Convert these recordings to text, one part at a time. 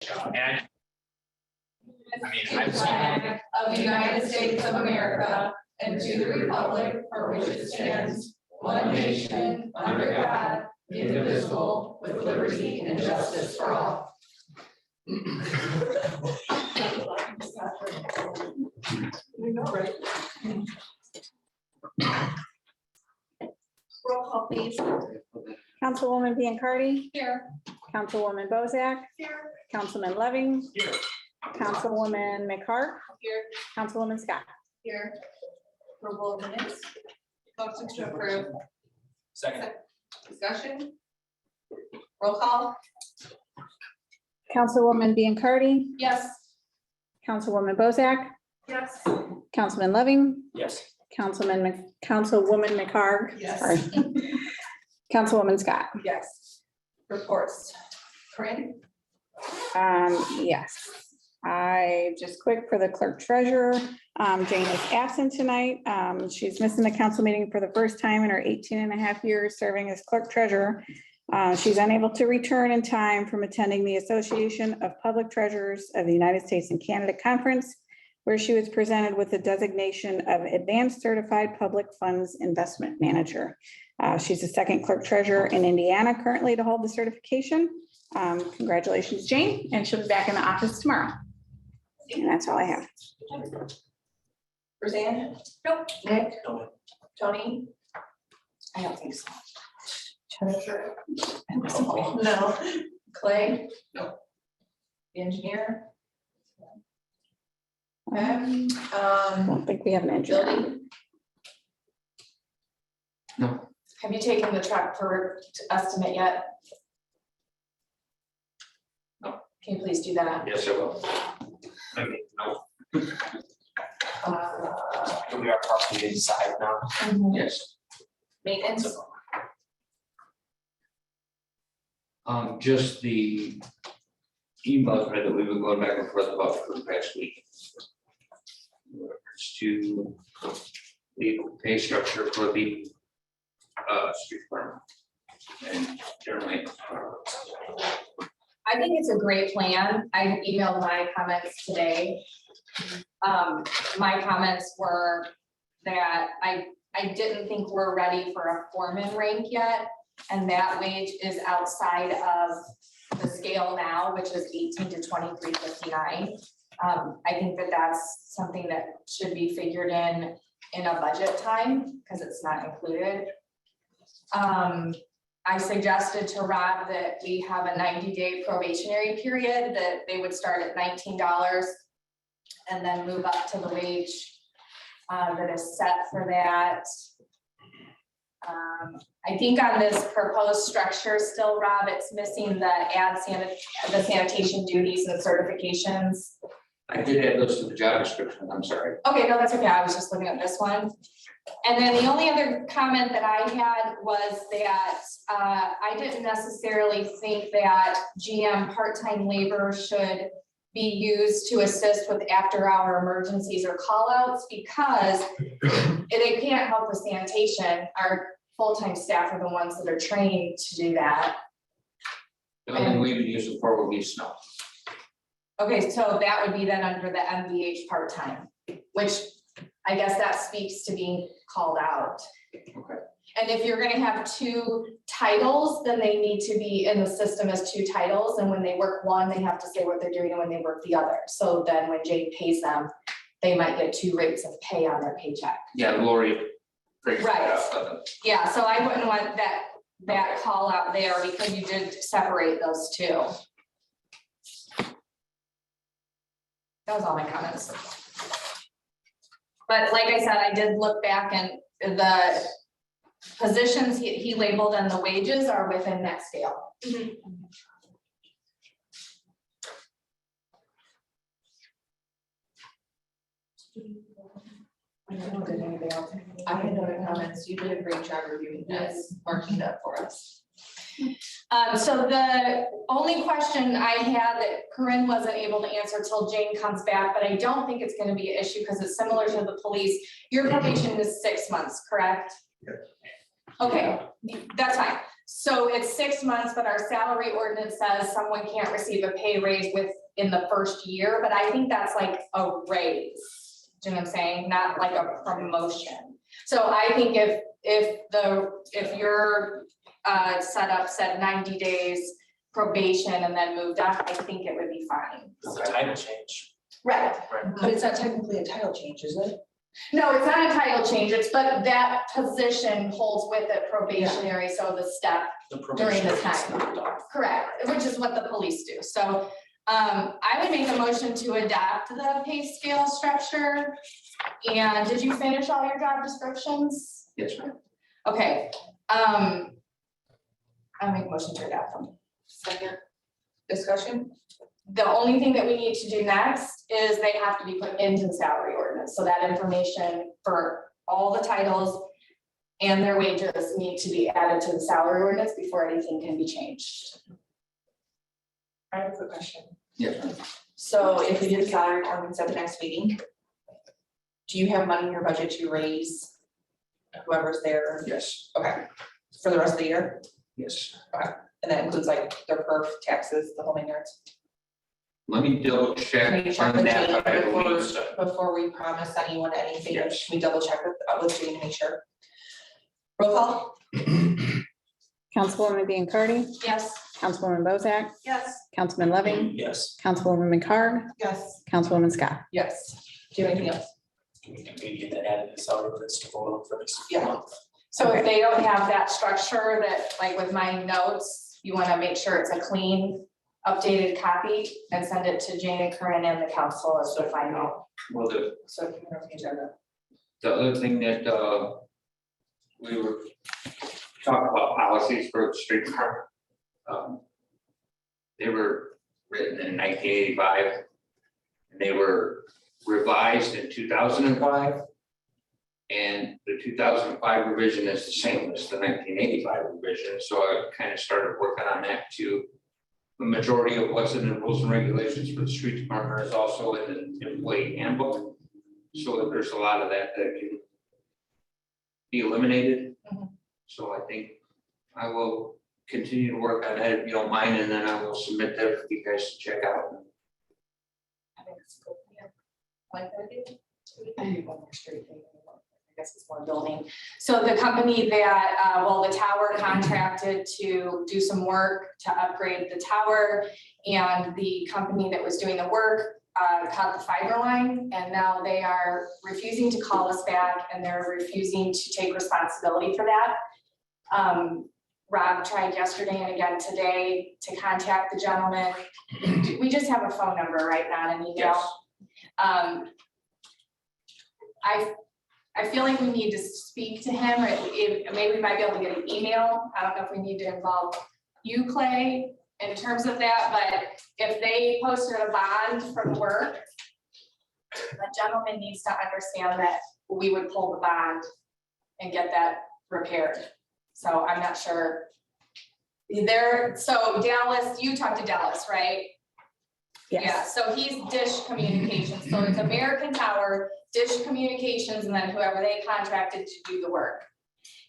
And I mean, I've seen flag of the United States of America and to the republic for which it stands, one nation, under God, indivisible, with liberty and justice for all. We know, right? Roll call, please. Councilwoman Biancardi, Here. Councilwoman Bozak, Here. Councilman Loving, here. Councilwoman McCark, Here. Councilwoman Scott. Here. Approval of minutes. Motion to approve. Second. Discussion. Roll call. Councilwoman Biancardi, Yes. Councilwoman Bozak, Yes. Councilman Loving, Yes. Councilwoman McCark. Yes. Sorry. Councilwoman Scott. Yes. Reports. Corinne? Yes. Just quick for the clerk treasurer, Jane is absent tonight. She's missing the council meeting for the first time in her 18.5 years serving as clerk treasurer. She's unable to return in time from attending the Association of Public Treasurers of the United States and Canada Conference, where she was presented with the designation of Advanced Certified Public Funds Investment Manager. She's the second clerk treasurer in Indiana currently to hold the certification. Congratulations, Jane, and she'll be back in the office tomorrow. And that's all I have. Roseanne? Nope. Nick? No. Tony? I don't think so. Jennifer? No. Clay? No. The engineer? Okay. I don't think we have an engineer. Building? No. Have you taken the truck for estimate yet? No. Can you please do that? Yes, I will. I mean, no, we are properly inside now. Yes. Maintenance? Just the emails that we've been going back and forth about for the past week. In regards to the pay structure for the street department and generally. I think it's a great plan. I emailed my comments today. My comments were that I didn't think we're ready for a foreman rank yet. And that wage is outside of the scale now, which is 18 to 23.59. I think that that's something that should be figured in a budget time because it's not included. I suggested to Rob that we have a 90-day probationary period, that they would start at $19 and then move up to the wage that is set for that. I think on this proposed structure still, Rob, it's missing the sanitation duties and certifications. I did add those to the job description, I'm sorry. Okay, no, that's okay. I was just looking at this one. And then the only other comment that I had was that I didn't necessarily think that GM part-time labor should be used to assist with after-hour emergencies or call-outs because they can't help with sanitation. Our full-time staff are the ones that are trained to do that. The only thing we would use it for would be snow. Okay, so that would be then under the MVH part-time, which I guess that speaks to being called out. Okay. And if you're gonna have two titles, then they need to be in the system as two titles. And when they work one, they have to say what they're doing, and when they work the other. So then when Jane pays them, they might get two rates of pay on their paycheck. Yeah, Lori. brings that Right. up, Yeah, so I wouldn't want that call out there because you did separate those two. That was all my comments. But like I said, I did look back and the positions he labeled and the wages are within that scale. I had no other comments. You did a great job reviewing this, marking it up for us. So the only question I had that Corinne wasn't able to answer till Jane comes back, but I don't think it's gonna be an issue because it's similar to the police. Your probation is 6 months, correct? Yes. Okay, that's fine. So it's 6 months, but our salary ordinance says someone can't receive a pay raise within the first year, but I think that's like a raise. Do you know what I'm saying? Not like a promotion. So I think if your setup said 90 days probation and then moved up, I think it would be fine. It's a title change. Right. But it's not technically a title change, is it? No, it's not a title change, it's, but that position holds with it probationary, so the step, The During the probation is time. knocked off. correct, which is what the police do. So I would make a motion to adopt the pay scale structure. And did you finish all your job descriptions? Yes, ma'am. Okay, I'll make a motion to adopt them. Second. Discussion? The only thing that we need to do next is they have to be put into the salary ordinance, so that information for all the titles and their wages need to be added to the salary ordinance before anything can be changed. I have a quick question. Yes, ma'am. So if we do the salary ordinance at the next meeting, do you have money in your budget to raise whoever's there, Yes, okay, for the rest of the year? yes. And that includes like their perf, taxes, the whole nine yards? Let me double Can check you check on with that, Jane but I believe so. before we promise anyone anything? Yes. Should we double check with Jane to make sure? Roll call? Councilwoman Biancardi, Yes. Councilwoman Bozak, Yes. Councilman Loving, Yes. Councilwoman McCarg, Yes. Councilwoman Scott. Yes. Do you have anything else? We can maybe get that added to salary ordinance to vote on for this Yeah. month. So if they don't have that structure that, like with my notes, you wanna make sure it's a clean, updated copy and send it to Jane and Corinne and the council as the final. Well, So if you're on the agenda. the other thing that, we were talking about policies for the street department. They were written in 1985. And they were revised in 2005. And the 2005 revision is the same as the 1985 revision, so I kind of started working on that too. The majority of what's in the rules and regulations for the street department is also in the employee handbook. So there's a lot of that that can be eliminated. Mhm. So I think I will continue to work on that if you don't mind, and then I will submit that for you guys to check out. I think it's good, yeah. Like that idea? I need one more street thing. I guess it's more building. So the company that, the tower contracted to do some work to upgrade the tower. And the company that was doing the work, cut the fiber line, and now they are refusing to call us back and they're refusing to take responsibility for that. Rob tried yesterday and again today to contact the gentleman. We just have a phone number, right, not an email? Yes. I feel like we need to speak to him, or maybe we might be able to get an email. I don't know if we need to involve you, Clay, in terms of that, but if they posted a bond for the work, the gentleman needs to understand that we would pull the bond and get that repaired. So I'm not sure. So Dallas, you talked to Dallas, right? Yeah, Yes. so he's Dish Communications, so it's American Tower, Dish Communications, and then whoever they contracted to do the work.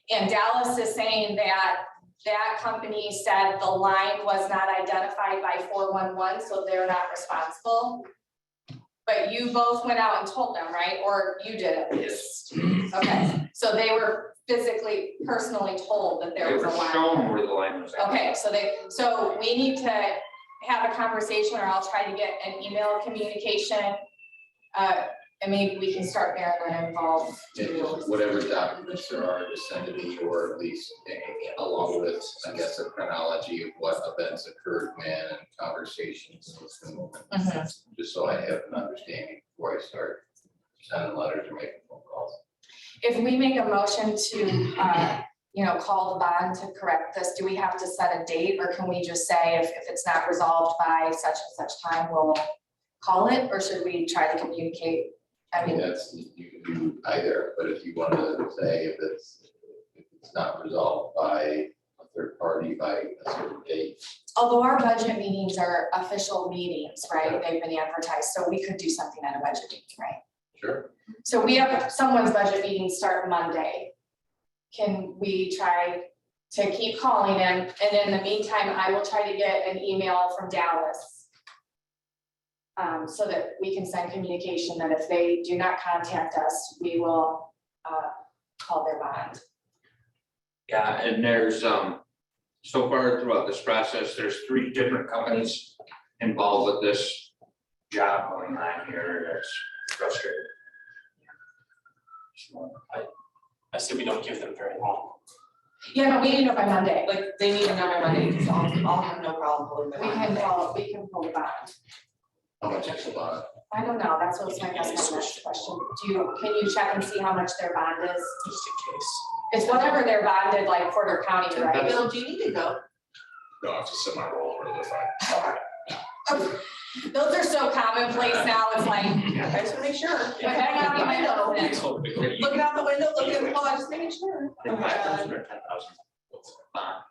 And Dallas is saying that that company said the line was not identified by 411, so they're not responsible. But you both went out and told them, right? Or you did at least? Okay, so they were physically, personally told that there They was were a line. shown where the line was at. Okay, so we need to have a conversation, or I'll try to get an email communication. And maybe we can start there and then involve. Whatever documents there are, just send to me, or at least along with, I guess, a chronology of what events occurred when and conversations. Just so I have an understanding before I start sending letters or making phone calls. If we make a motion to, call the bond to correct this, do we have to set a date, or can we just say if it's not resolved by such and such time, we'll call it, or should we try to communicate? I mean, That's, you can do either, but if you want to say if it's not resolved by a third party by a certain date. although our budget meetings are official meetings, right? They've been advertised, so we could do something at a budget meeting, right? Sure. So we have someone's budget meeting start Monday. can we try to keep calling him? And in the meantime, I will try to get an email from Dallas. So that we can send communication that if they do not contact us, we will, call their bond. Yeah, and there's, so far throughout this process, there's 3 different companies involved with this job going on here. That's frustrating. I said we don't give them very long. Yeah, no, we need to know by Monday. Like, they need to know by Monday, because I'll have no problem pulling them. We can pull the bond. How much is the bond? I don't know, that's what's my next question. Can you check and see how much their bond is? Just in case. It's whatever they're bonded, like Porter County, right? Bill, do you need to go? No, I have to send my roll over to the fine. Those are so commonplace now, it's like, I just wanna make sure. But I got my window. It's all big. Looking out the window, looking, oh, I'm just making sure. 5,000 or 10,000. I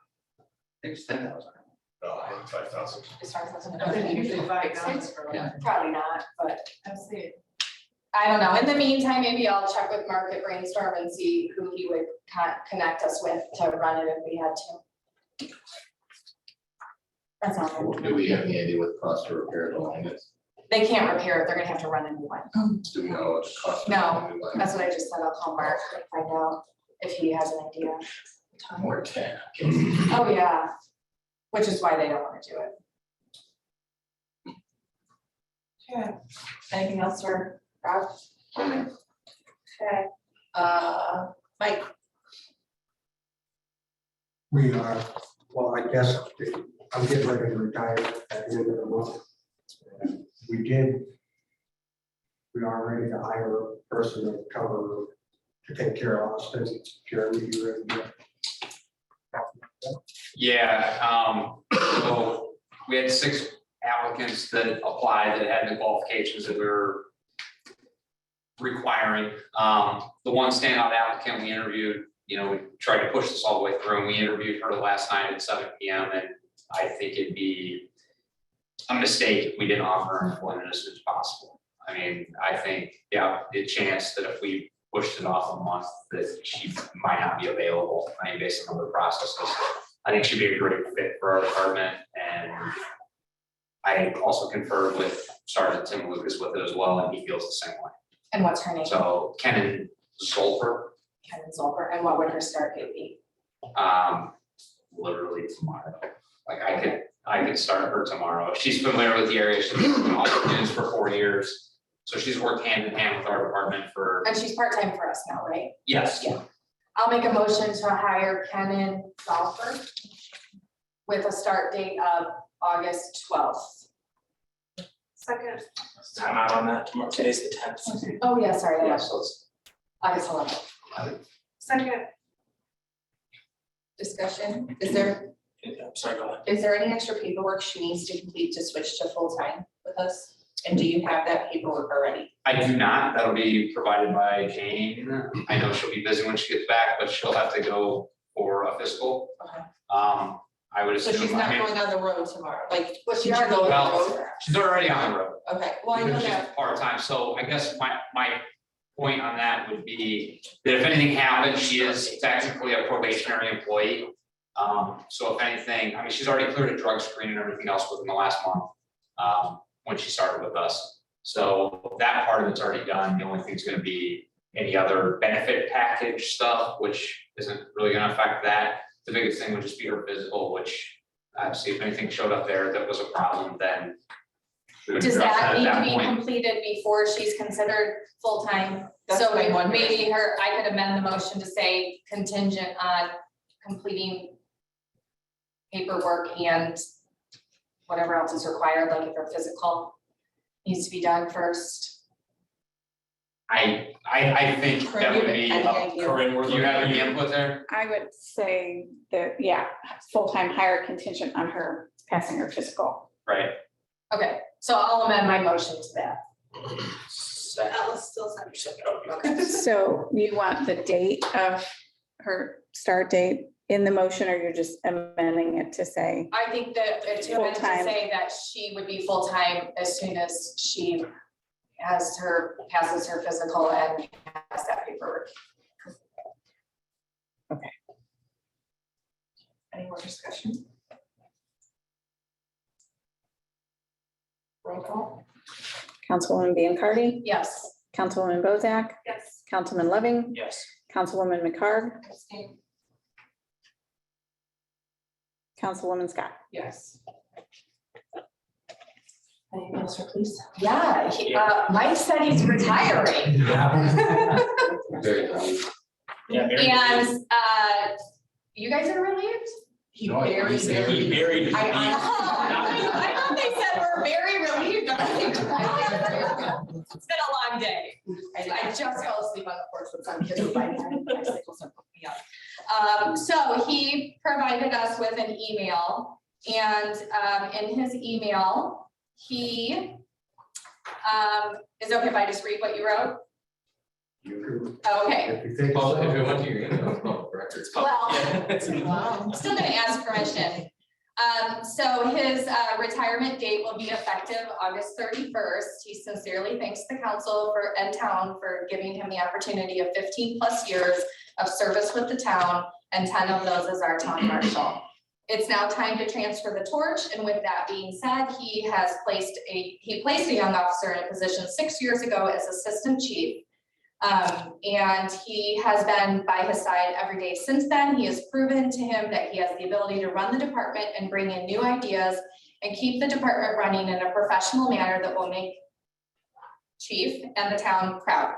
think it's 10,000. No, I think 5,000. As far as I think usually $5 for Yeah. probably not, but I'll see it. I don't know. In the meantime, maybe I'll check with Mark at Brainstorm and see who he would connect us with to run it if we had to. That's all. Do we have any idea what the cost to repair the line is? They can't repair it, they're gonna have to run a new one. Do we know what the cost? No, That's what I just said, I'll call Mark and find out if he has an idea. Or 10. Oh, yeah, which is why they don't wanna do it. Okay. Anything else for Rob? Okay. Mike, We are, well, I guess I'm getting ready to retire at the end of the month. And we are ready to hire a person to cover, to take care of Austin. Jeremy, you ready to? Yeah, so we had 6 applicants that applied that had the qualifications that we were requiring. The one standout applicant we interviewed, we tried to push this all the way through, and we interviewed her last night at 7 PM. And I think it'd be a mistake if we didn't offer her employment as soon as possible. I mean, I think, the chance that if we pushed it off a month, that she might not be available, based on other processes. I think she'd be a great fit for our department, and I also conferred with Sergeant Tim Lucas with it as well, and he feels the same way. And what's her name? So Kenan Zolper, Kevin Zolper, and what would her start date be? literally tomorrow. Like I could start her tomorrow. She's familiar with the area. She's been in all news for 4 years. So she's worked hand in hand with our department for, And she's part-time for us now, right? yes. Yeah. I'll make a motion to hire Kenan Zolper with a start date of August 12th. second. Time out on that. Tomorrow, today's the 10th. Oh, yeah, sorry, Yeah, yeah, so it's, August 11th. Second. Discussion, Sorry, go ahead. is there any extra paperwork she needs to complete to switch to full-time with us? And do you have that paperwork already? I do not. That'll be provided by Jane. I know she'll be busy when she gets back, but she'll have to go for a physical. Okay. I would So assume, she's I not mean, going on the road tomorrow, like, Well, she did you already go on well, the road? she's already on the road. Okay, well, I know Because she's that, part-time, so I guess my point on that would be that if anything happens, she is technically a probationary employee. So if anything, I mean, she's already cleared a drug screen and everything else within the last month, when she started with us. So that part of it's already done. The only thing's gonna be any other benefit package stuff, which isn't really gonna affect that. The biggest thing would just be her physical, which obviously if anything showed up there that was a problem, then we would Does address that at need to that be point. completed before she's considered full-time? That's So what I'm wondering. maybe I could amend the motion to say contingent on completing paperwork and whatever else is required, like if her physical needs to be done first. I think that would be, Any idea? Corinne, do you have any input there? I would say that, yeah, full-time hire contingent on her passing her physical. Right, Okay, so I'll amend my motion to that. Alice still said. So you want the date of her start date in the motion, or you're just amending it to say, I think that it's meant to Full-time. say that she would be full-time as soon as she passes her physical and has that paperwork. Any more discussion? Roll call? Councilwoman Biancardi, Yes. Councilwoman Bozak, Yes. Councilman Loving, Yes. Councilwoman McCarg, Abstain. Councilwoman Scott. Yes. Anything else, please? Yeah, Mike said he's retiring. Very happy. Yeah, And, you guys are relieved? He No, buried he said He buried. I thought they said we're very relieved. It's been a long day. I just fell asleep on the porch with some kids riding on bicycles and put me up. So he provided us with an email, and in his email, he is it okay if I just read what you wrote? Okay, If you think Well, if it so. went to your email, records. well, Wow. still gonna ask permission. So his retirement date will be effective August 31st. He sincerely thanks the council and town for giving him the opportunity of 15+ years of service with the town, and 10 of those as our town marshal. It's now time to transfer the torch, and with that being said, he placed a young officer in a position 6 years ago as assistant chief. And he has been by his side every day since then. He has proven to him that he has the ability to run the department and bring in new ideas and keep the department running in a professional manner that will make chief and the town proud.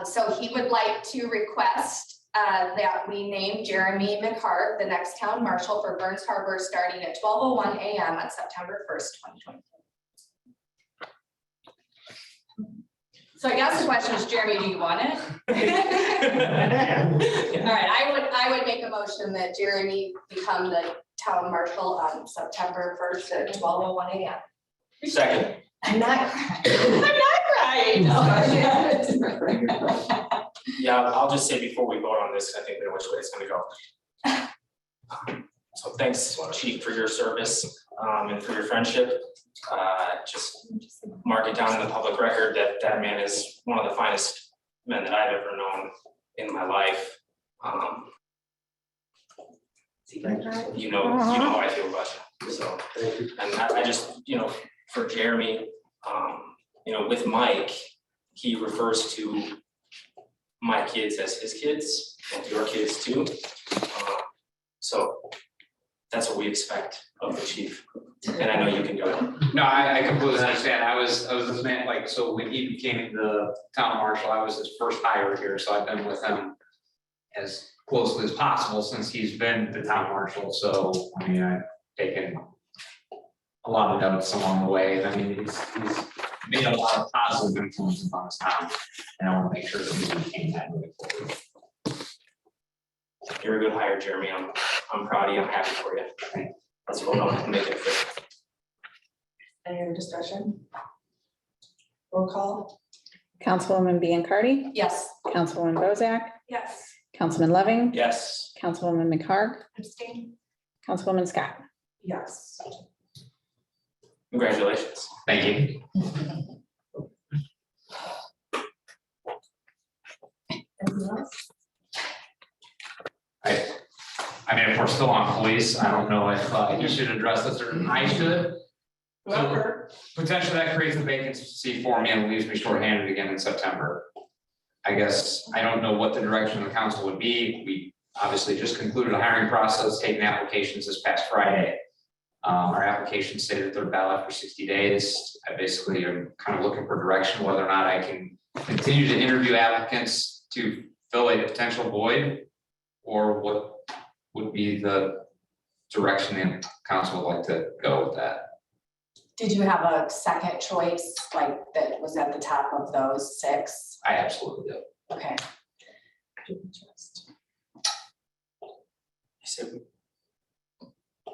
So he would like to request that we name Jeremy McHart the next town marshal for Burns Harbor, starting at 12:01 a.m. on September 1st, 2020. So I guess the question is, Jeremy, do you want it? All right, I would make a motion that Jeremy become the town marshal on September 1st at 12:01 a.m. Second. I'm not crying. I'm not crying. Yeah, I'll just say before we vote on this, I think we know which way it's gonna go. So thanks, Chief, for your service and for your friendship. Just mark it down in the public record that that man is one of the finest men that I've ever known in my life. You know how I feel about you, so. Thank you. And I just, for Jeremy, with Mike, he refers to my kids as his kids and your kids too. So that's what we expect of the chief. And I know you can do it. No, I completely understand. I was the man, like, so when he became the town marshal, I was his first hire here, so I've been with him as closely as possible since he's been the town marshal. So, I mean, I've taken a lot of notes along the way. And I mean, he's made a lot of positive influences on his town. And I want to make sure that we retain that moving forward. You're a good hire, Jeremy. I'm proud of you. I'm happy for you. Let's vote on it and make it fair. Any other discussion? Roll call? Councilwoman Biancardi, Yes. Councilwoman Bozak, Yes. Councilman Loving, Yes. Councilwoman McCarg, Abstain? Councilwoman Scott. Yes. Congratulations. Thank you. Anything else? I mean, if we're still on police, I don't know if you should address this or I should. Whoever. Potentially that creates a vacancy for me and leaves me shorthanded again in September. I guess I don't know what the direction of the council would be. We obviously just concluded a hiring process, taking applications this past Friday. Our applications say that they're valid for 60 days. I basically am kind of looking for direction, whether or not I can continue to interview applicants to fill a potential void, or what would be the direction the council would like to go with that. Did you have a second choice, like that was at the top of those 6? I absolutely do. Okay. I said,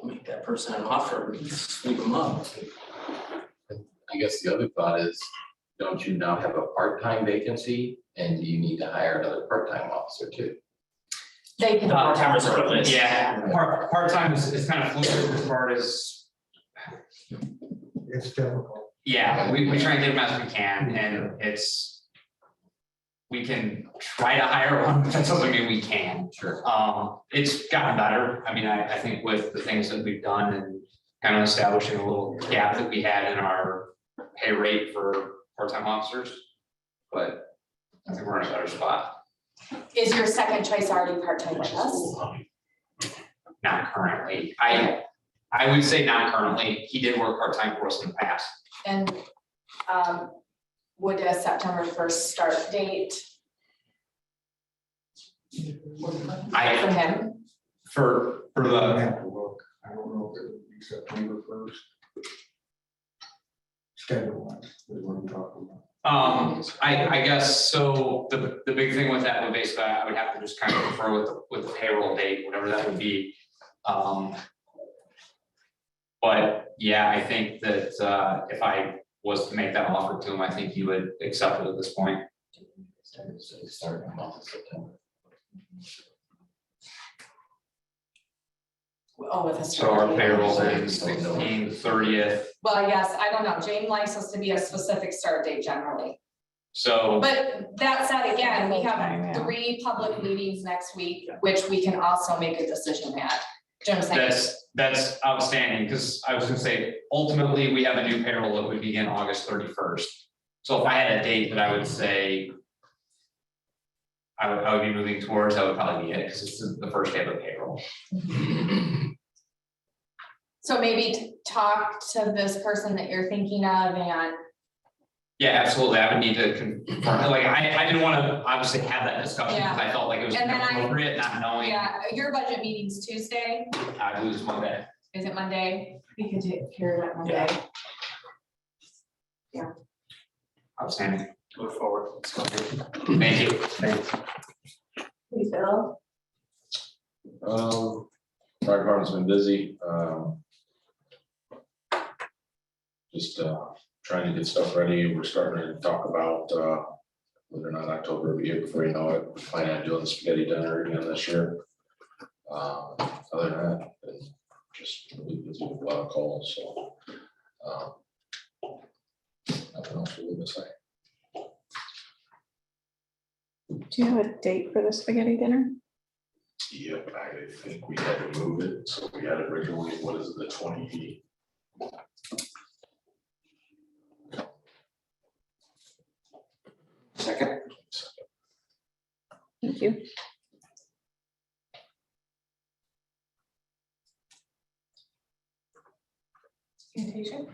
make that person an offer, sweep them up. I guess the other thought is, don't you now have a part-time vacancy and do you need to hire another part-time officer too? They can. Part-timers are on this. Yeah, part-time is kind of fluid as far as, It's difficult. yeah, we try and get them as we can, and it's, we can try to hire one, but that doesn't mean we can. Sure. It's gotten better. I mean, I think with the things that we've done and kind of establishing a little gap that we had in our pay rate for part-time officers. But I think we're in a better spot. Is your second choice already part-time with us? Not currently. I would say not currently. He did work part-time for us in the past. And would a September 1st start date for him? For I the, have to look. I don't know if it would be September 1st. Schedule wise, is what I'm talking about. I guess, so the big thing with that would basically, I would have to just kind of refer with the payroll date, whatever that would be. But yeah, I think that if I was to make that offer to him, I think he would accept it at this point. Start in the month of September. Oh, with a So start our date. payroll is 16th, 30th, Well, yes, I don't know. Jane likes us to be a specific start date generally. so But that said, again, we Time, have yeah. 3 public meetings next week, which we can also make a decision at. Do you know what I'm saying? that's outstanding, because I was gonna say, ultimately, we have a new payroll that would begin August 31st. So if I had a date that I would say I would be moving towards, that would probably be it, because it's the first day of the payroll. So maybe talk to this person that you're thinking of and Yeah, absolutely, I would need to confirm, like, I didn't wanna obviously have that discussion, because I felt like it was And then I- inappropriate, not knowing, yeah, your budget meeting's Tuesday. I lose Monday. Is it Monday? We could take care of that Monday. Outstanding, Move forward. Let's go. thank you. Please, Bill. Fire department's been busy, just trying to get stuff ready. We're starting to talk about, believe it or not, October will be here before you know it. We plan on doing the spaghetti dinner again this year. Other than that, been just really busy with a lot of calls, so. Nothing else really to say. Do you have a date for the spaghetti dinner? Yep, I think we had to move it, so we had it originally, what is it, the 20? Second. Thank you. Communication?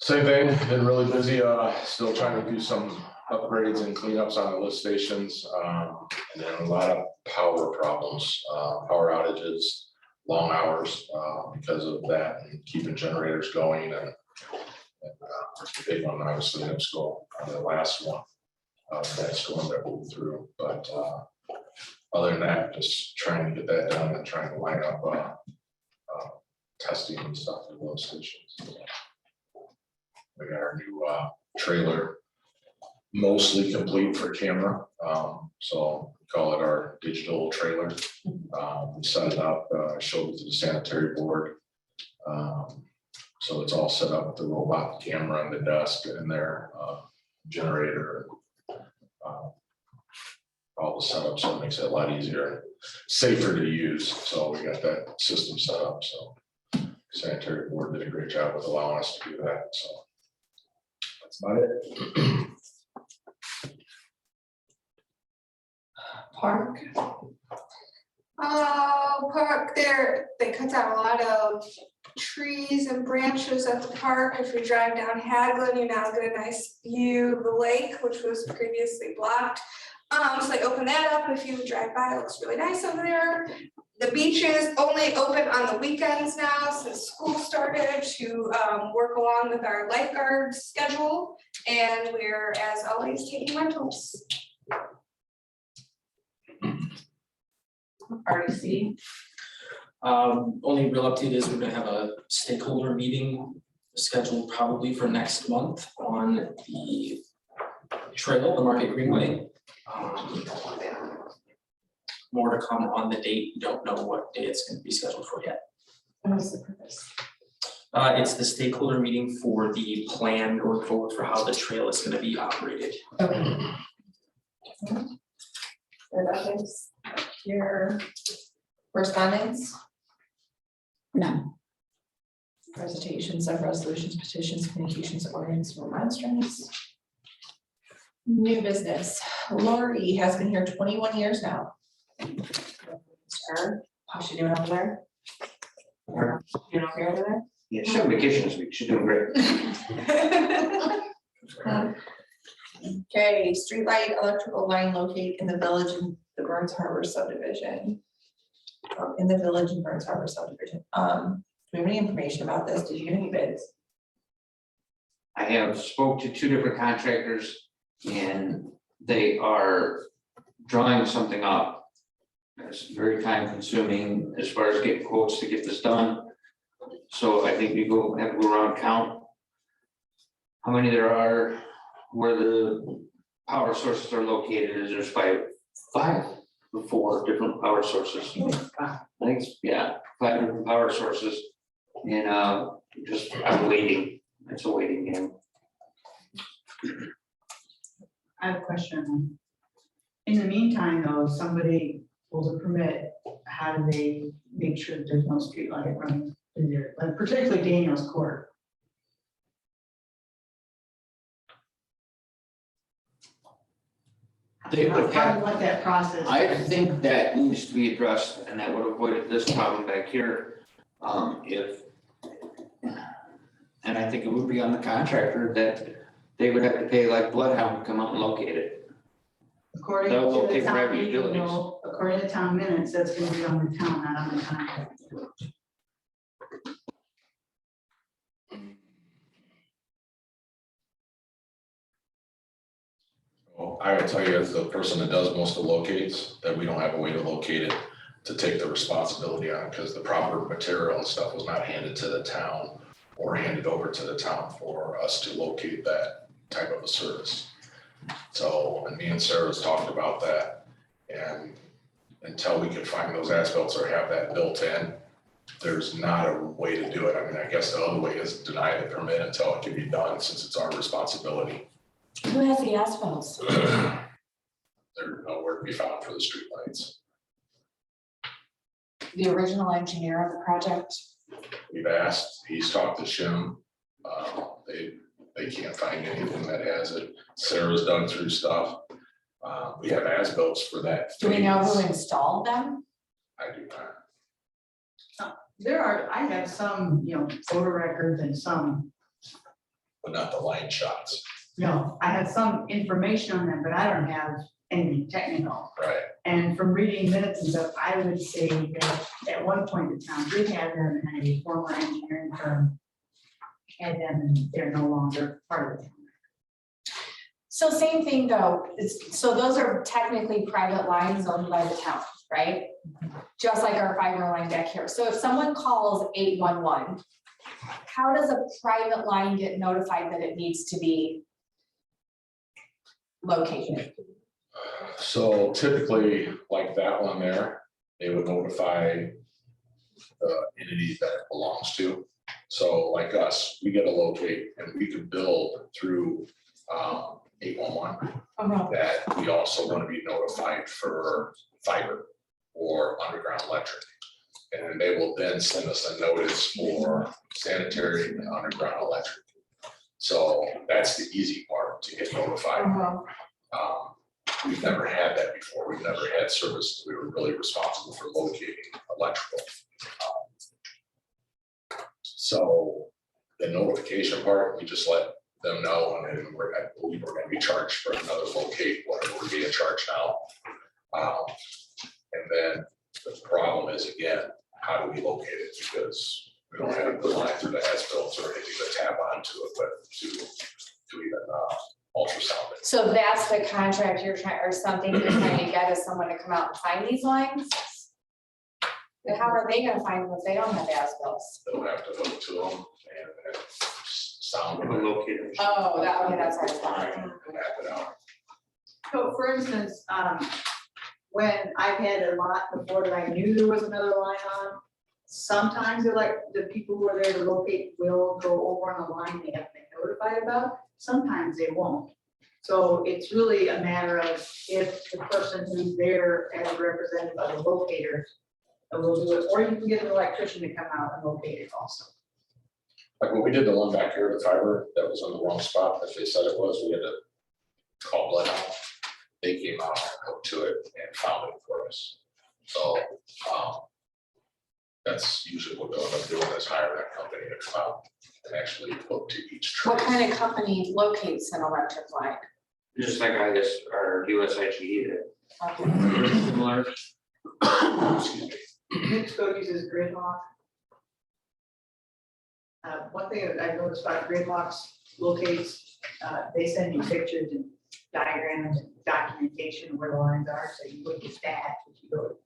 Same thing, been really busy, still trying to do some upgrades and cleanups on the lift stations, and then a lot of power problems, power outages, long hours, because of that, and keeping generators going, and the big one, obviously, NIPSCO, the last one, that storm that moved through, but, other than that, just trying to get that done and trying to line up, testing and stuff at the lift stations. We got our new trailer mostly complete for camera. So we call it our digital trailer. We set it up, showed it to the sanitary board. So it's all set up with the robot camera and the desk and their generator. All the setup, so it makes it a lot easier and safer to use. So we got that system set up, so sanitary board did a great job with allowing us to do that, so. That's about it. Park. Park there, they cut down a lot of trees and branches at the park. If you drive down Haglin, you now get a nice view of the lake, which was previously blocked. So they opened that up. If you drive by, it looks really nice over there. The beach is only open on the weekends now since school started to work along with our lifeguard schedule. And we're, as always, taking rentals. RDC. Only real update is we're gonna have a stakeholder meeting scheduled probably for next month on the trail, the Market Greenway. More to come on the date. We don't know what day it's gonna be scheduled for yet. What is the purpose? It's the stakeholder meeting for the plan going forward for how the trail is gonna be operated. Okay. Rebecca, your correspondence, No. presentations of resolutions, petitions, communications, ordinance, remonstrance. New business, Lori has been here 21 years now. Her, how's she doing over there? You know, here over there? Yeah, she's on vacation this week. She's doing great. Okay, streetlight electrical line locate in the village in the Burns Harbor subdivision. In the village in Burns Harbor subdivision. Do we have any information about this? Did you get any bids? I have spoke to 2 different contractors and they are drawing something up. It's very time consuming as far as getting quotes to get this done. So I think we have to go around and count how many there are, where the power sources are located. Is there's 5 or 4 different power sources. I think, yeah, 5 different power sources. And I'm waiting. It's a waiting game. I have a question. In the meantime, though, if somebody pulls a permit, how do they make sure that there's no street light running in there, like particularly Daniel's Court? They would How have- do you want that process? I think that needs to be addressed and that would avoid this problem back here. And I think it would be on the contractor that they would have to pay like Bloodhound to come out and locate it. According They'll to the locate town private meeting, utilities. though, according to town minutes, that's gonna be on the town, not on the contractor. Well, I would tell you, as the person that does most of the locates, that we don't have a way to locate it, to take the responsibility on, because the proper material and stuff was not handed to the town or handed over to the town for us to locate that type of a service. So, and me and Sarah's talked about that, and until we can find those as-bills or have that built in, there's not a way to do it. I mean, I guess the other way is deny the permit until it can be done, since it's our responsibility. Who has the asphalts? They're nowhere to be found for the streetlights. The original engineer of the project? We've asked, he's talked to Shim, they can't find anything that has it. Sarah's dug through stuff. We have as-bills for that. Do we know who phase. installed them? I do not, There are, I have some, photo records and some, but not the line shots, I have some information on them, but I don't have anything technical. right? And from reading minutes and stuff, I would say that at one point the town did have them, and a former engineering firm had them, and they're no longer part of the town. So same thing though, so those are technically private lines owned by the town, right? Just like our fiber line back here. So if someone calls 811, how does a private line get notified that it needs to be located? So typically, like that one there, they would notify the entity that it belongs to. So like us, we get a locate and we could build through 811. That we also want to be notified for fiber or underground electric. And they will then send us a notice for sanitary and underground electric. So that's the easy part, to get notified. We've never had that before. We've never had service. We were really responsible for locating electrical. So the notification part, we just let them know, and then I believe we're gonna be charged for another locate, whatever we're being charged now. And then the problem is, again, how do we locate it? Because we don't have the line through the as-bills or anything to tap onto it, but to even ultrasound it. So that's the contract you're trying, or something you're trying to get is someone to come out and find these lines? But how are they gonna find them if they don't have as-bills? They'll have to hook to them and sound them We'll and locate it. Oh, okay, that's our spot. map it out. So for instance, when I've had a lot before that I knew there was another line on, Sometimes the people who are there to locate will go over on a line they have been notified about, sometimes they won't. So it's really a matter of if the person who's there as a representative of the locator will do it, or you can get an electrician to come out and locate it also. Like when we did the one back here, the fiber that was on the wrong spot, as they said it was, we had to call Blood out. They came out, hooked to it and found it for us. So, that's usually what they'll end up doing is hire that company to come out and actually hook to each tree. What kind of company locates an electric line? Just like I guess our USIG did. Okay. Similar. Excuse me. NIPSCO uses Gridlock. One thing that I noticed about Gridlock's locates, they send you pictures and diagrams and documentation where the lines are, so you look at that, if you go,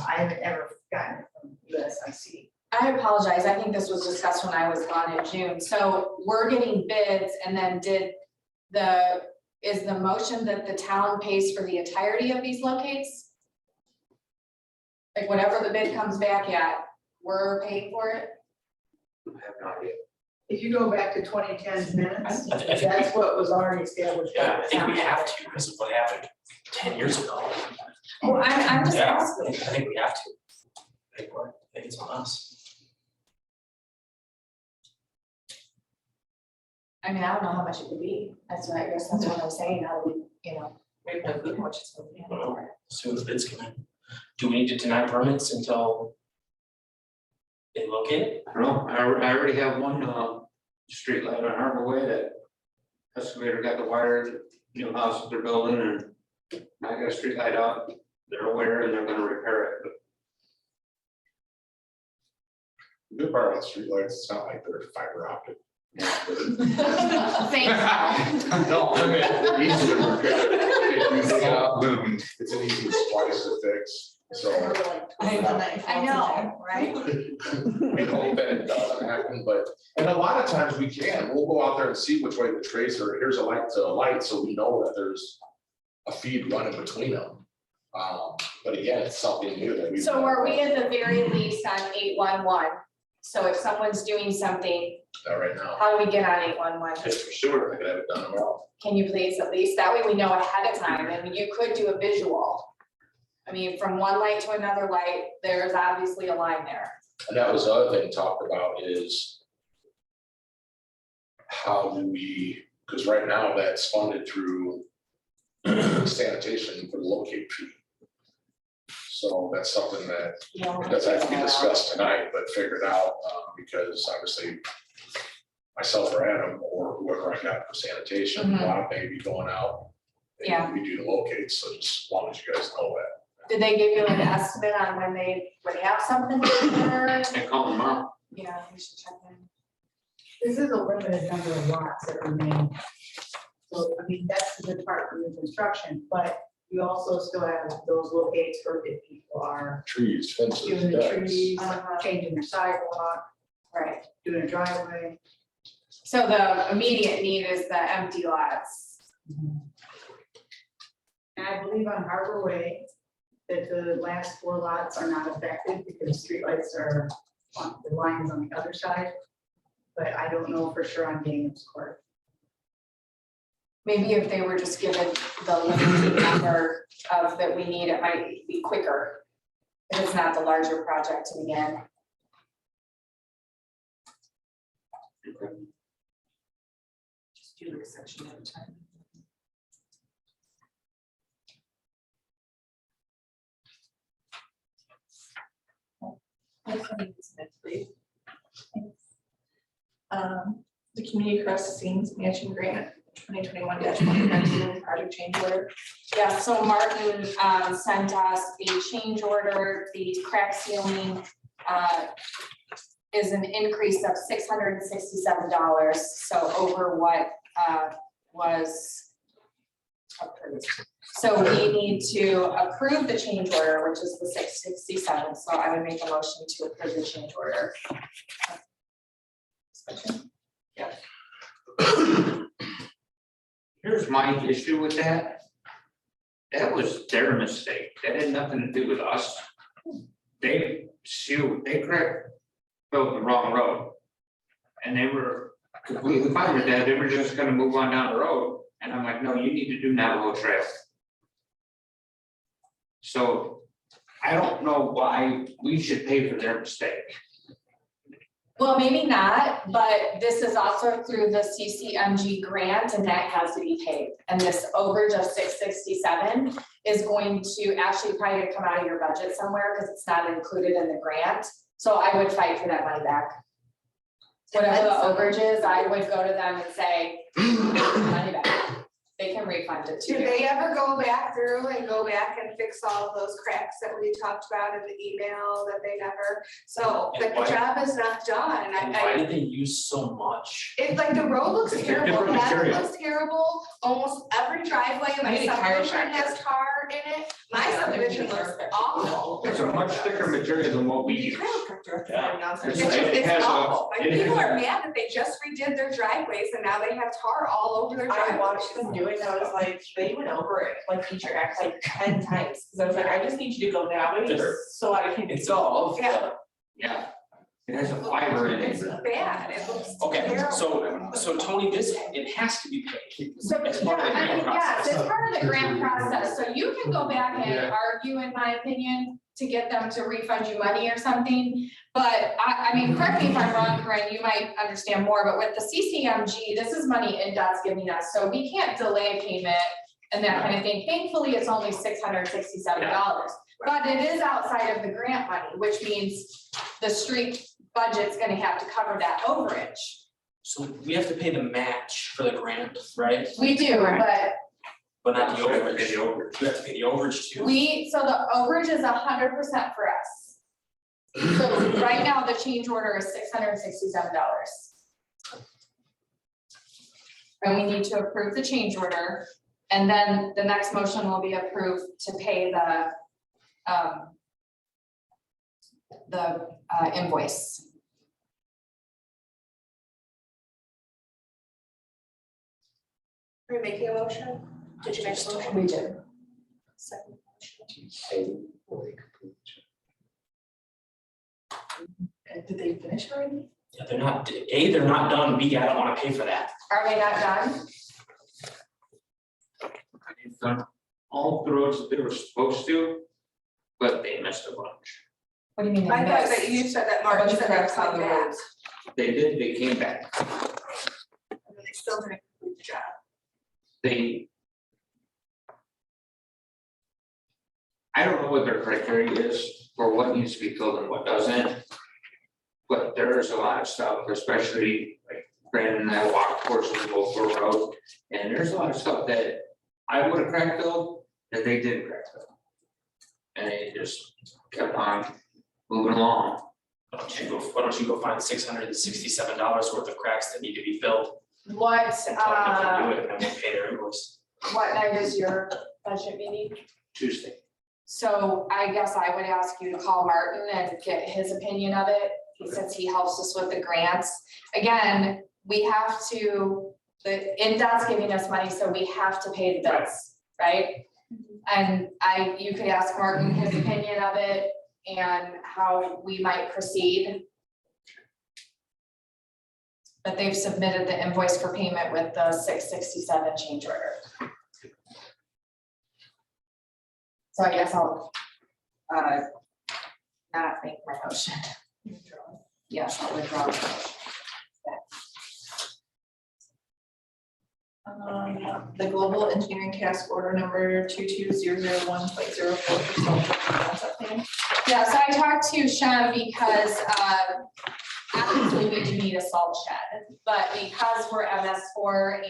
I haven't ever gotten it from USIC. I apologize. I think this was discussed when I was gone in June. So we're getting bids and then is the motion that the town pays for the entirety of these locates? Like whatever the bid comes back at, we're paying for it? I have no idea. If you go back to 2010 minutes, I think- that's what was already established. by Yeah, the I think we town. have to, because of what happened 10 years ago. Well, I'm just Yeah, asking. I think we have to. Pay for it. I think it's on us. I mean, I don't know how much it would be. That's what I'm saying. How do we, We have no clue how much it's going to be. As soon as bids come in. Do we need to deny permits until they locate it? I don't know, I already have one, street light on Harbor Way that excavator got the wire, at the new house that they're building, and I got a street light out, they're aware and they're gonna repair it, but The good part about streetlights, it's not like they're fiber optic. Thanks. no, I mean, Easy to repair. If you dig it out, it's an easy splice to fix, so. I know, right? We hope that it doesn't happen, but, and a lot of times we can, we'll go out there and see which way the trace are, here's a light to a light, so we know that there's a feed running between them. But again, it's something new that we. So are we at the very least on 811? So if someone's doing something, Not right now, how do we get on 811? just for sure, I could have it done well. Can you please at least, that way we know ahead of time, and you could do a visual. I mean, from one light to another light, there's obviously a line there. And that was the other thing talked about is how do we, because right now that's funded through sanitation for the locate fee. So that's something that doesn't have to be discussed tonight, but figured out, because obviously myself or Adam or whoever I got for sanitation, a lot of maybe going out. and Yeah. We do the locates, so just as long as you guys know that. Did they give you an estimate on when they would have something there? I call them up. Yeah, we should check in. This is a limited number of lots that remain. So, I mean, that's the good part for new construction, but you also still have those locates for if people are Trees, fences, doing the decks. trees, changing their sidewalk, Right. doing a driveway. So the immediate need is the empty lots. And I believe on Harbor Way, that the last 4 lots are not affected because streetlights are on, the lines on the other side. But I don't know for sure on Daniels Court. Maybe if they were just given the limited number of that we need, it might be quicker. If it's not the larger project to begin. Just do like a section at a time. The community across the seams matching grant 2021-192 project change order. Yeah, so Martin sent us a change order, the crack ceiling is an increase of $667, so over what was approved. So we need to approve the change order, which is the 667, so I would make a motion to approve the change order. Discussion? Here's my issue with that. That was their mistake. That had nothing to do with us. They shoot, they built the wrong road. And they were completely fine with that, they were just gonna move on down the road, and I'm like, no, you need to do Navajo Trail. So I don't know why we should pay for their mistake. Well, maybe not, but this is also through the CCMG grant and that has to be paid. And this overage of $667 is going to actually probably come out of your budget somewhere because it's not included in the grant. So I would fight for that money back. Whatever the overage is, I would go to them and say, money back. They can refund it to Do you. they ever go back through and go back and fix all of those cracks that we talked about in the email that they never, so And like the why- job is not done, And why did they use so much? It's like the road looks It's a terrible, different that material. looks terrible, almost every driveway in my Maybe chiropractor. subdivision has tar in it, my Yeah, subdivision maybe looks chiropractor. awful. It's a much thicker material than what we use. Chiropractor, Yeah. it's It's- just, it it's has a- awful, like it people has- are mad that they just redid their driveways and now they have tar all over their I driveways. watched them do it, and I was like, they went over it, like each act like 10 times, because I was like, I just need you to go that way, Sure. so I can. It's all, Yeah. It has a fiber in It's it. bad, it looks okay, terrible. so Tony, it has to be paid. So, It's yeah, part of the I grant mean, yes, process. it's part of the grant process, so you can go back and Yeah. argue, in my opinion, to get them to refund you money or something. But I mean, correct me if I'm wrong, Corinne, you might understand more, but with the CCMG, this is money NDOT's giving us, so we can't delay payment and that kind of thing. Thankfully, it's only $667. But it is outside of the grant money, which means the street budget's gonna have to cover that overage. So we have to pay the match for the grant, right? We do, Correct. but But not the So we have to overage. pay the overage. We have to pay the overage too. so the overage is 100% for us. So right now, the change order is $667. And we need to approve the change order, and then the next motion will be approved to pay the invoice. Are we making a motion? Did you make a motion? We did. Second. And did they finish already? Yeah, they're not, A, they're not done, B, I don't wanna pay for that. Are they not done? They've done all the roads that they were supposed to, but they missed a bunch. What do you mean? they I thought missed? that you said that A Martin bunch of said they're cracks on coming the back. roads. They did, they came back. And they still didn't complete the job. They. I don't know what their criteria is for what needs to be filled and what doesn't. But there's a lot of stuff, especially like Brandon and I walked portions of Oakville Road, and there's a lot of stuff that I would have cracked filled that they didn't crack fill. And it just kept on moving along. Why don't you go find $667 worth of cracks that need to be filled? What, And tell them if they do it, and then we'll pay their invoice. what night is your budget meeting? Tuesday. So I guess I would ask you to call Martin and get his opinion of it, since he helps us with the grants. Again, we have to, NDOT's giving us money, so we have to pay the bills, right? And you could ask Martin his opinion of it and how we might proceed. But they've submitted the invoice for payment with the $667 change order. So I guess I'll not make my motion. Yes, I'll withdraw the motion. The global engineering task order number 22001.04 for self plan. Yeah, so I talked to Sean because obviously we do need a salt shed, but because we're MS4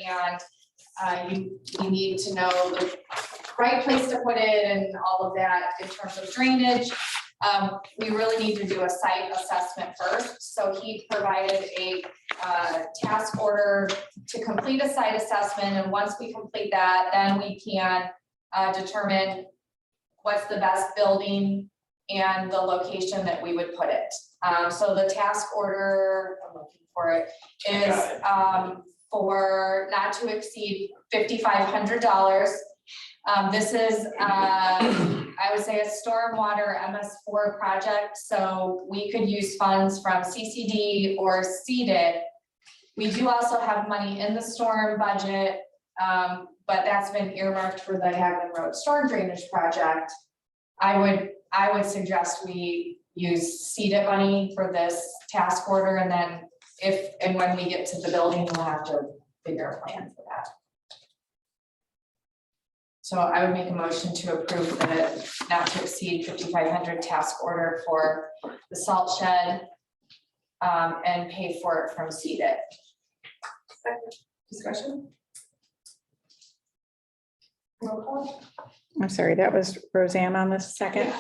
and we need to know the right place to put it and all of that in terms of drainage. We really need to do a site assessment first, so he provided a task order to complete a site assessment, and once we complete that, then we can determine what's the best building and the location that we would put it. So the task order, I'm looking for it, is for not to exceed $5,500. This is, I would say a stormwater MS4 project, so we could use funds from CCD or CDID. We do also have money in the storm budget, but that's been earmarked for the Hagman Road Storm Drainage Project. I would suggest we use CDID money for this task order, and then if and when we get to the building, we'll have to figure a plan for that. So I would make a motion to approve the not to exceed 5,500 task order for the salt shed and pay for it from CDID. Discussion? Roll call? I'm sorry, that was Roseanne on the second.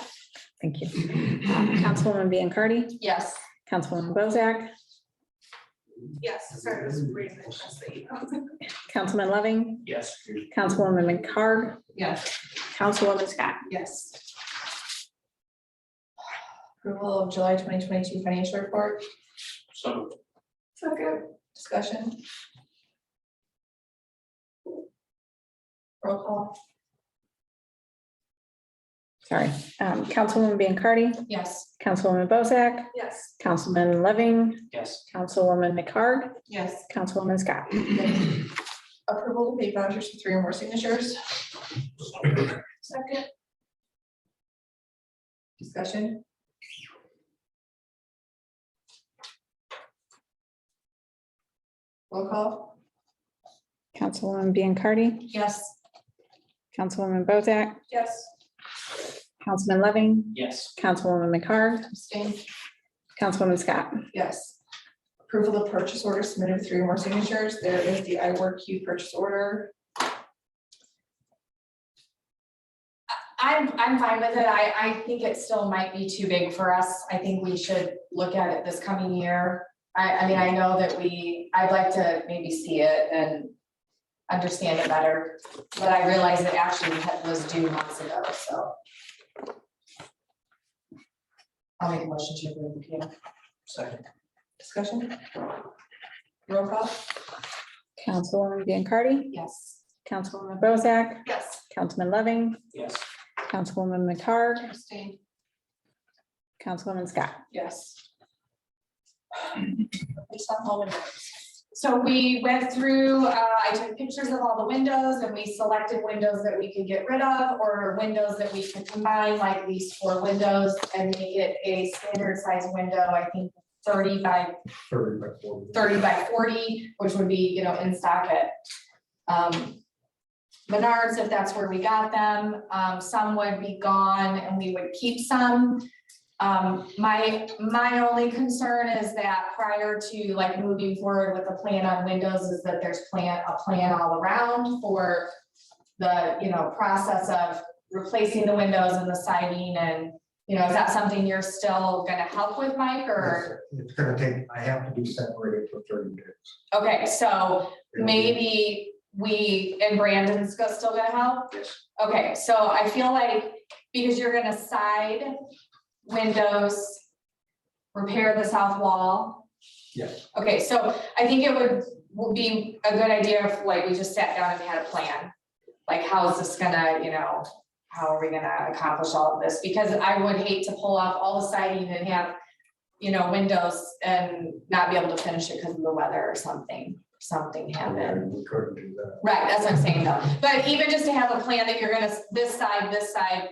Thank you. Councilwoman Biancardi, Yes. Councilwoman Bozak, Yes, sorry, I was reading the rest of the email. Councilman Loving, Yes. Councilwoman McCarg, Yes. Councilwoman Scott. Yes. Approval of July 2022 financial report, So second, discussion. Roll call? Sorry, Councilwoman Biancardi, Yes. Councilwoman Bozak, Yes. Councilman Loving, yes. Councilwoman McCarg, Yes. Councilwoman Scott. Approval to pay vouchers for 3 or more signatures, second. Discussion. Roll call? Councilwoman Biancardi, Yes. Councilwoman Bozak, Yes. Councilman Loving, Yes. Councilwoman McCarg, Abstain? Councilwoman Scott. Yes. Approval of purchase order submitted with 3 or more signatures, there is the iWorQ purchase order. I'm fine with it. I think it still might be too big for us. I think we should look at it this coming year. I mean, I know that I'd like to maybe see it and understand it better, but I realize it actually was due months ago, so. I'll make a motion to approve the PO. Second. Discussion? Roll call? Councilwoman Biancardi, Yes. Councilwoman Bozak, Yes. Councilman Loving, Yes. Councilwoman McCarg, Abstain? Councilwoman Scott. Yes. Just on all windows. So we went through, I took pictures of all the windows and we selected windows that we could get rid of or windows that we could combine, like these 4 windows and make it a standard size window, I think 30 by 40, which would be, in stock at Menards, if that's where we got them. Some would be gone and we would keep some. My only concern is that prior to like moving forward with the plan on windows is that there's a plan all around for the, process of replacing the windows and the siding and, is that something you're still gonna help with, Mike, or? It's gonna take, I have to be separated for 30 days. Okay, so maybe and Brandon's still gonna help? Yes. Okay, so I feel like, because you're gonna side windows, repair the south wall. Yes. Okay, so I think it would be a good idea if like we just sat down and had a plan. Like, how is this gonna, how are we gonna accomplish all of this? Because I would hate to pull off all the siding and have, windows and not be able to finish it because of the weather or something happened. We couldn't do that. Right, that's what I'm saying though. But even just to have a plan that you're gonna, this side,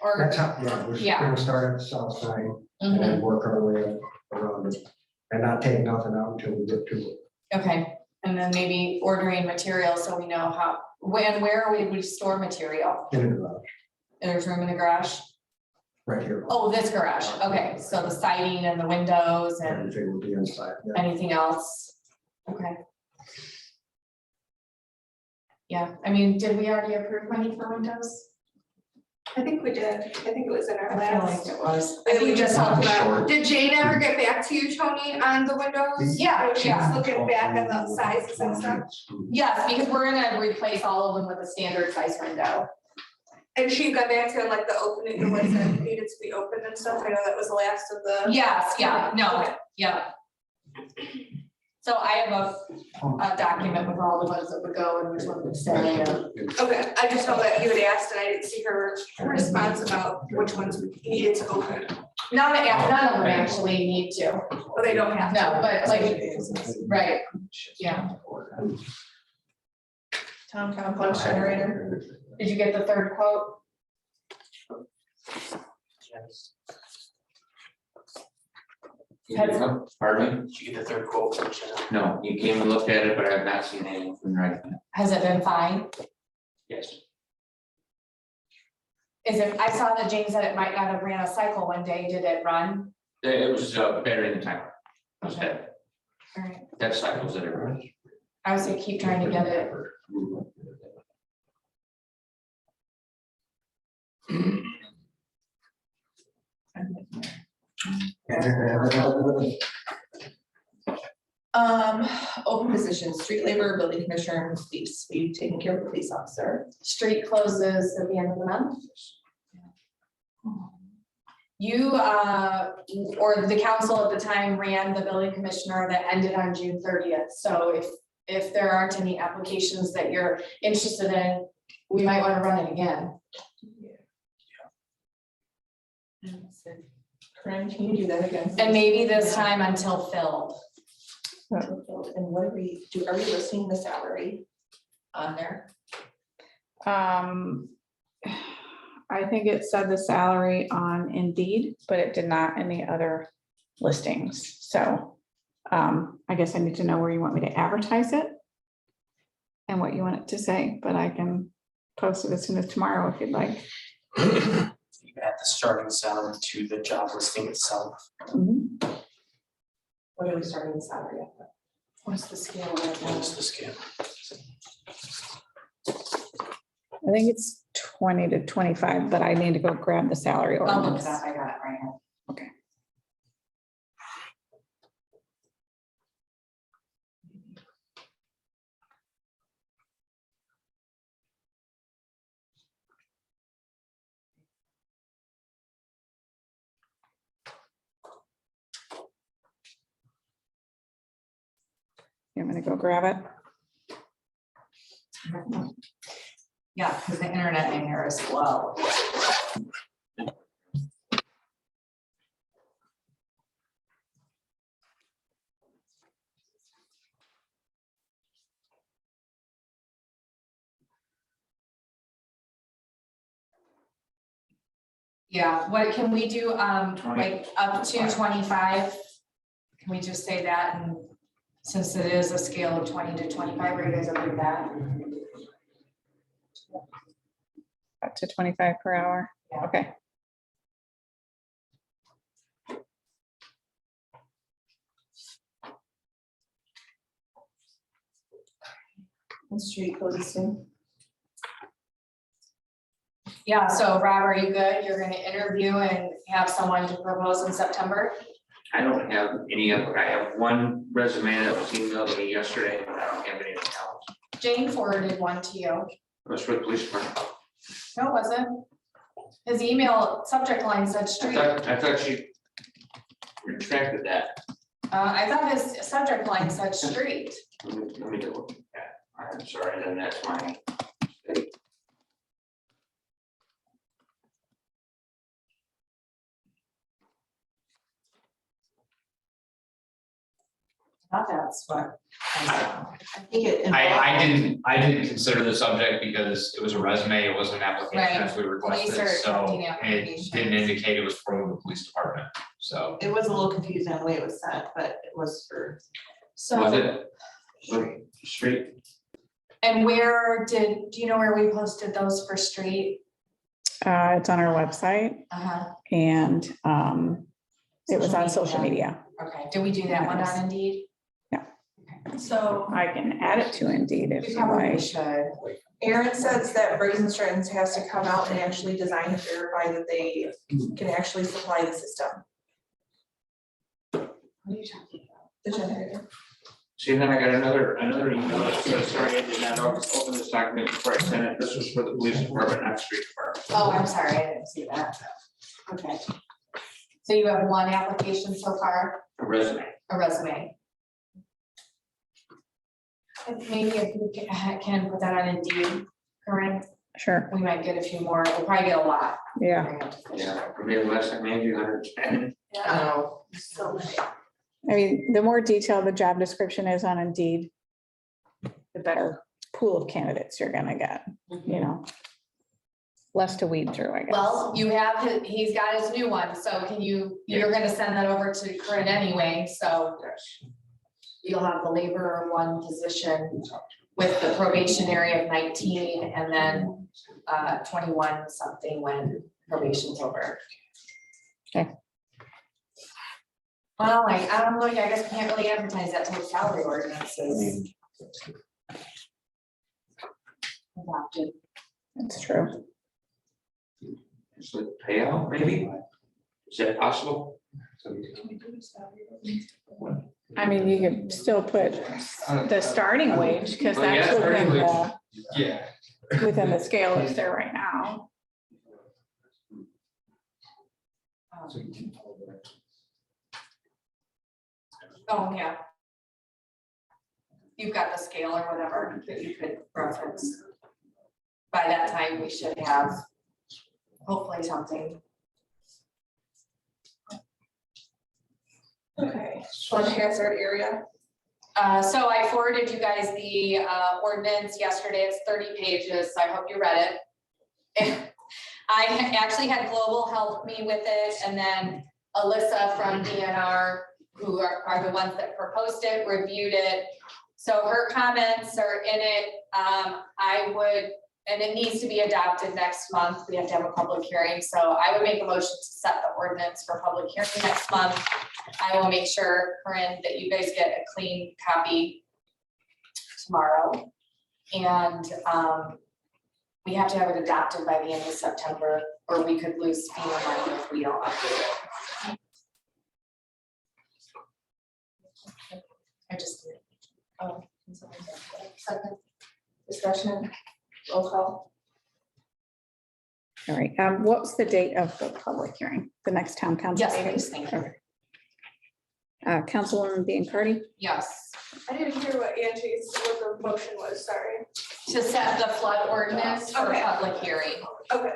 or. That's how, we're Yeah. gonna start at the south side and Mhm. then work our way around it. And not take nothing out until we get to it. Okay, and then maybe ordering material so we know where we store material. In the garage, There's room in the garage? right here. Oh, this garage, okay, so the siding and the windows and Everything will be inside. Yeah. anything else? Okay. Yeah, I mean, did we already approve money for windows? I think we did. I think it was in our I feel like last. it was. I think we just talked about, Short. did Jane ever get back to you, Tony, on the windows? Yeah, She was looking back at the sizes and stuff, Yes, because we're gonna replace all of them with a standard size window. and she got back to like the opening, the ones that needed to be opened and stuff. I know that was the last of the. Yes, yeah, no, yeah. So I have a document with all the ones that would go and there's one that say, Okay, I just know that you had asked and I didn't see her response about which ones needed to go. none of them actually need to, But they don't have to. no, but like, right, yeah. Town complex generator. Did you get the third quote? Pardon me? Did you get the third quote? No, you came and looked at it, but I have not seen anything right now. Has it been fine? Yes. Is it, I saw that Jane said it might not have ran a cycle one day, did it run? It was battery in the timer. It was dead. All right, That cycles that it runs. I would say keep trying to get it. Open positions, street labor, building commissioner, and police. We've taken care of the police officer. Street closes at the end of the month. You, or the council at the time ran the building commissioner that ended on June 30th. So if there aren't any applications that you're interested in, we might want to run it again. Corinne, can you do that again? And maybe this time until filled. And what are we listing the salary on there? I think it said the salary on Indeed, but it did not any other listings. So I guess I need to know where you want me to advertise it and what you want it to say, but I can post it as soon as tomorrow if you'd like. You add the starting salary to the job listing itself. Mhm. What are we starting the salary at? What's the scale right What now? is the scale? I think it's 20 to 25, but I need to go grab the salary I'll look it ordinance. up, I got it right now. Okay. I'm gonna go grab it. Yeah, because the internet in here is slow. Yeah, what can we do, like up to 25? Can we just say that, and since it is a scale of 20 to 25, are you guys okay with that? Up to 25 per hour. Yeah. Okay. And street closes soon. Yeah, so Rob, are you good? You're gonna interview and have someone to propose in September? I don't have any other, I have one resume that was emailed to me yesterday, but I don't have anything else. Jane forwarded one to you. It was for the police department. No, it wasn't. His email subject line said street. I thought she retracted that. I thought his subject line said street. Let me look at that. I'm sorry, then that's my mistake. I thought that's what I saw. I think it. I didn't consider the subject because it was a resume, it wasn't an application as we requested, Police are so accepting it applications. didn't indicate it was for the police department, so. It was a little confusing on the way it was sent, but it was for. Was So, it? Street? and do you know where we posted those for street? It's on our website and it was on social media. Okay, did we do that one on Indeed? So I can add it to Indeed if We you probably like. should. Aaron says that Brazen Stratton's has to come out and actually design and verify that they can actually supply the system, What are you talking about? the generator. See, then I got another email that says, sorry, I did not open this document before I sent it. This was for the police department, not street department. Oh, I'm sorry, I didn't see that. Okay. So you have one application so far, A resume. a resume. Maybe if we can put that on Indeed, current, Sure, we might get a few more, we'll probably get a lot. yeah. Yeah, maybe less than maybe 110. Oh, So many. I mean, the more detailed the job description is on Indeed, the better pool of candidates you're gonna get, you know? Less to weed through, I guess. Well, you have, he's got his new one, so you're gonna send that over to Corinne anyway, so you'll have the laborer one position with the probationary of 19 and then 21 something when probation's over. Okay. Well, I don't know, I guess we can't really advertise that till salary ordinances. Adopted. That's true. So payout, maybe? Is that possible? I mean, you could still put the starting wage, because Well, yeah, that's starting within wage. the, Yeah. within the scale that's there right now. Oh, yeah. You've got the scale or whatever that you could reference. By that time, we should have hopefully something. okay. Flood hazard area. So I forwarded you guys the ordinance yesterday. It's 30 pages, so I hope you read it. I actually had Global help me with it, and then Alyssa from DNR, who are the ones that proposed it, reviewed it. So her comments are in it. And it needs to be adopted next month. We have to have a public hearing, so I would make a motion to set the ordinance for public hearing next month. I will make sure, Corinne, that you guys get a clean copy tomorrow. And we have to have it adopted by the end of September, or we could lose FEMA money if we don't update it. I just, Second. Discussion, roll call. All right, what's the date of the public hearing? The next town council yes, meeting? please, thank you. Councilwoman Biancardi? Yes, I didn't hear what the motion was, sorry. to set the flood ordinance for Okay. public hearing. Okay,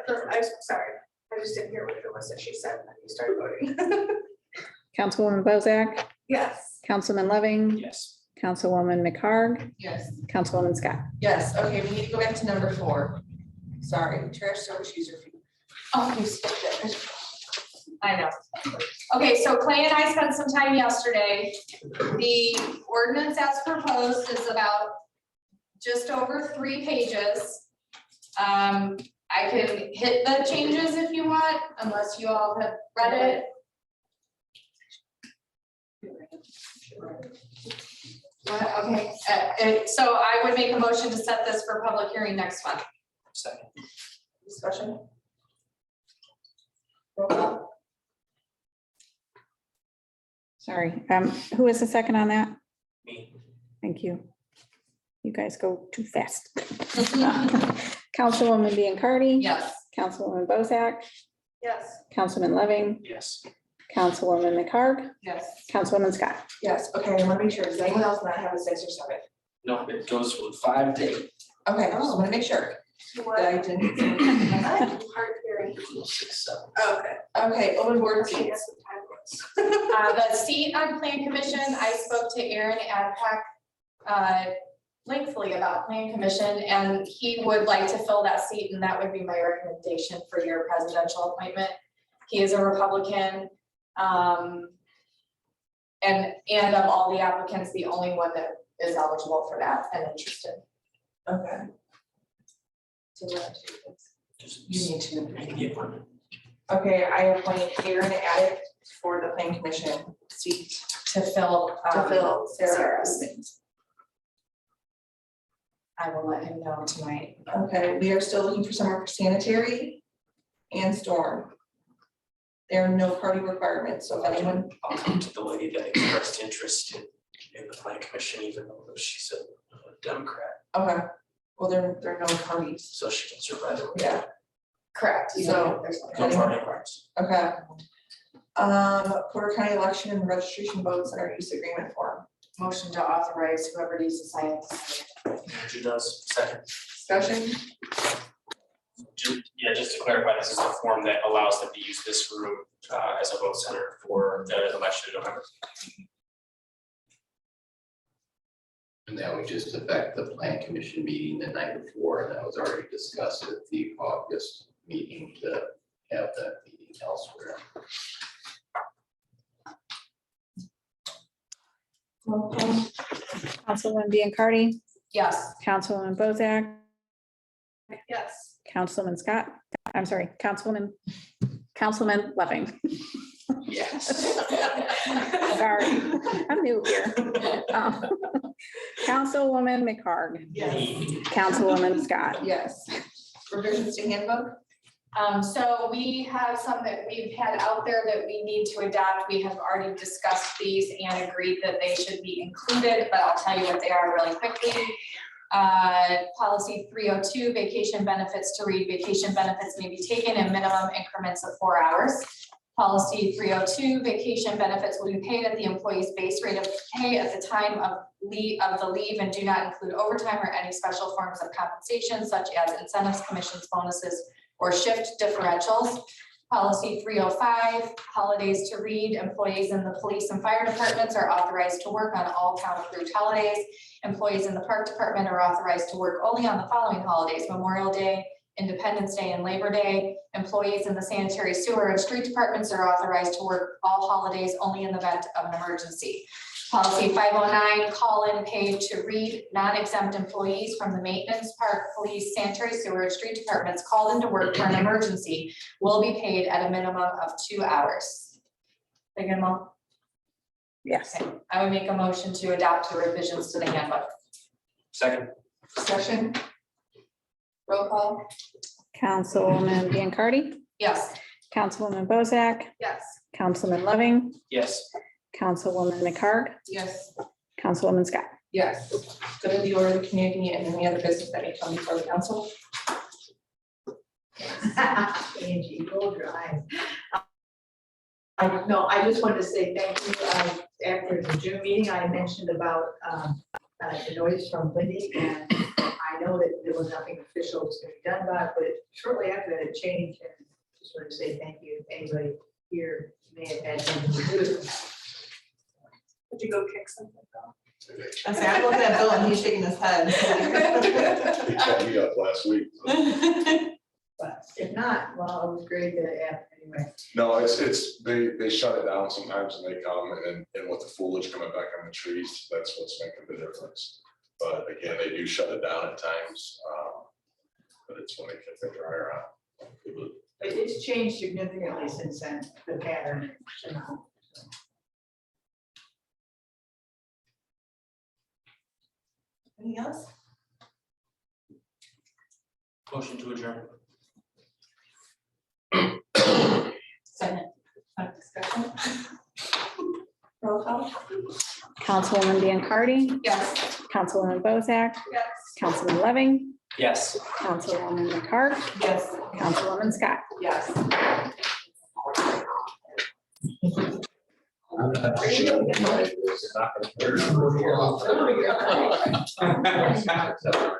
sorry, I just didn't hear what it was that she said, and then you started voting. Councilwoman Bozak? Yes. Councilman Loving? Yes. Councilwoman McHarg? Yes. Councilwoman Scott? Yes, okay, we need to go back to number 4. Sorry, trash service user fee. Oh, you skipped it. I know. Okay, so Clay and I spent some time yesterday. The ordinance as proposed is about just over 3 pages. I can hit the changes if you want, unless you all have read it. What? Okay, so I would make a motion to set this for public hearing next month. Second. Discussion. Roll call. Sorry, who is the second on that? Me. Thank you. You guys go too fast. Councilwoman Biancardi? Yes. Councilwoman Bozak? Yes. Councilman Loving? Yes. Councilwoman McHarg? Yes. Councilwoman Scott? Yes, okay, I want to make sure, does anyone else not have a 6 or 7? No, it goes from 5 to 8. Okay, I just want to make sure What? that I didn't. Hard hearing. 6, 7. Oh, okay. Okay, open board Okay, seats. yes, the time was. The seat on Plan Commission, I spoke to Aaron Adcock lengthily about Plan Commission, and he would like to fill that seat, and that would be my recommendation for your presidential appointment. He is a Republican, and of all the applicants, the only one that is eligible for that and interested. Okay, Do you want to do this? Just you need to. make the appointment. Okay, I appoint Aaron Addick for the plan commission seat To fill. to fill Sarah's. Sarah's. I will let him know tonight. Okay, we are still looking for someone for sanitary and storm. There are no party requirements, so if anyone, I'll talk to the lady that expressed interest in the plan commission, even though she's a Democrat, okay, well, there are no parties, so she can serve either way. yeah, Correct. So- No party requirements. okay. Porter County election and registration votes and our use agreement form. motion to authorize whoever needs to sign it. Andrew does, second. Discussion? Yeah, just to clarify, this is the form that allows them to use this room as a vote center for the election in November. And that would just affect the plan commission meeting the night before, and that was already discussed at the August meeting to have that meeting elsewhere. Roll call. Councilwoman Biancardi, Yes. Councilwoman Bozak, Yes. Councilman Scott, I'm sorry, Councilman Loving. Yes. Sorry, I'm new here. Councilwoman McHarg, Yes. Councilwoman Scott. Yes. Revisions to handbook? So we have some that we've had out there that we need to adopt. We have already discussed these and agreed that they should be included, but I'll tell you what they are really quickly. Policy 302, vacation benefits to read, vacation benefits may be taken in minimum increments of 4 hours. Policy 302, vacation benefits will be paid at the employee's base rate of pay at the time of the leave and do not include overtime or any special forms of compensation such as incentives, commissions, bonuses, or shift differentials. Policy 305, holidays to read, employees in the police and fire departments are authorized to work on all town approved holidays. Employees in the park department are authorized to work only on the following holidays: Memorial Day, Independence Day, and Labor Day. Employees in the sanitary, sewer, and street departments are authorized to work all holidays only in the event of an emergency. Policy 509, call-in paid to read, non-exempt employees from the maintenance, park, police, sanitary, sewer, and street departments called into work for an emergency will be paid at a minimum of 2 hours. Big and small. Yes. Okay, I would make a motion to adopt the revisions to the handbook. Second. Discussion? Roll call? Councilwoman Biancardi, Yes. Councilwoman Bozak, Yes. Councilman Loving, Yes. Councilwoman McHarg, Yes. Councilwoman Scott. Yes. Go to the order of the community and any other business that may come before the council. Angie, roll your eyes. No, I just wanted to say thank you. After the June meeting, I mentioned about the noise from Wendy, and I know that there was nothing official was going to be done about it, but shortly after that, it changed, and just wanted to say thank you. Anybody here may have had something to do with it. Did you go kick something though? I'm saying, I'm looking at Bill and he's shaking his head. He called me up last week. But if not, well, it was great to have anyway. No, it's, they shut it down sometimes and they come and with the foliage coming back on the trees, that's what's making the difference. But again, they do shut it down at times, but it's when they get the dryer on. It's changed significantly since then, the pattern, you know. Anything else? Motion to adjourn. Second. Discussion? Roll call? Councilwoman Biancardi, Yes. Councilwoman Bozak, Yes. Councilman Loving, Yes. Councilwoman McHarg, Yes. Councilwoman Scott. Yes. I'm not sure. It's not gonna-